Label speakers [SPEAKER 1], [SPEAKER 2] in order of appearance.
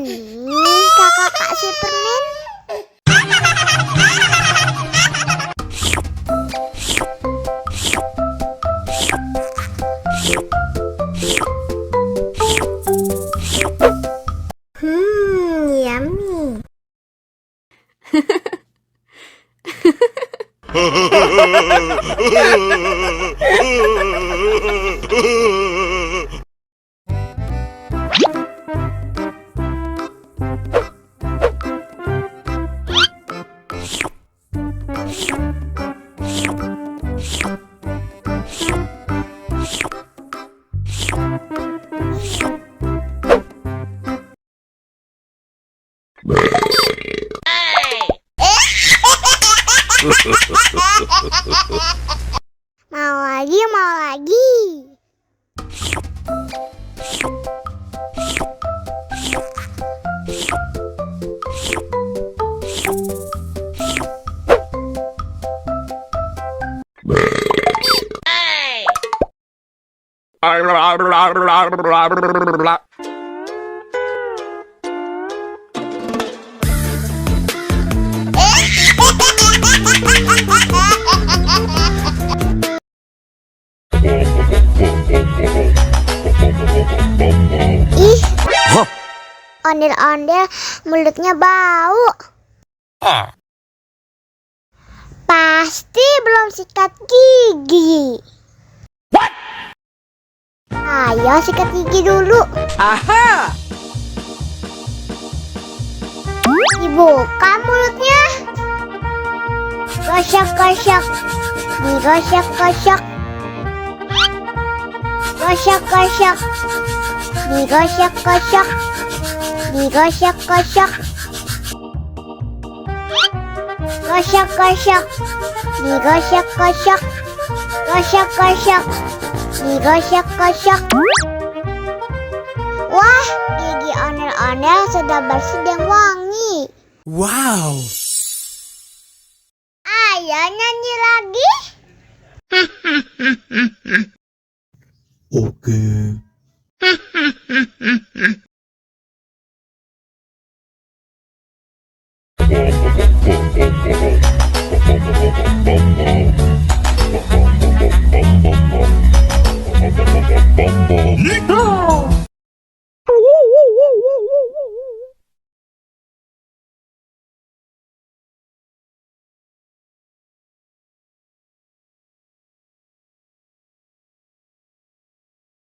[SPEAKER 1] Ini kakak Superman. Yummy. Mau lagi, mau lagi. Ih, ondel-ondel mulutnya bau. Pasti belum sikat gigi. What? Ayo sikat gigi dulu.
[SPEAKER 2] Aha!
[SPEAKER 1] Dibuka mulutnya. Gosok-gosok. Digosok-gosok. Gosok-gosok. Digosok-gosok. Digosok-gosok. Gosok-gosok. Digosok-gosok. Gosok-gosok. Digosok-gosok. Wah, gigi ondel-ondel sudah bersih dan wangi.
[SPEAKER 2] Wow!
[SPEAKER 1] Ayo nyanyi lagi.
[SPEAKER 2] Oke.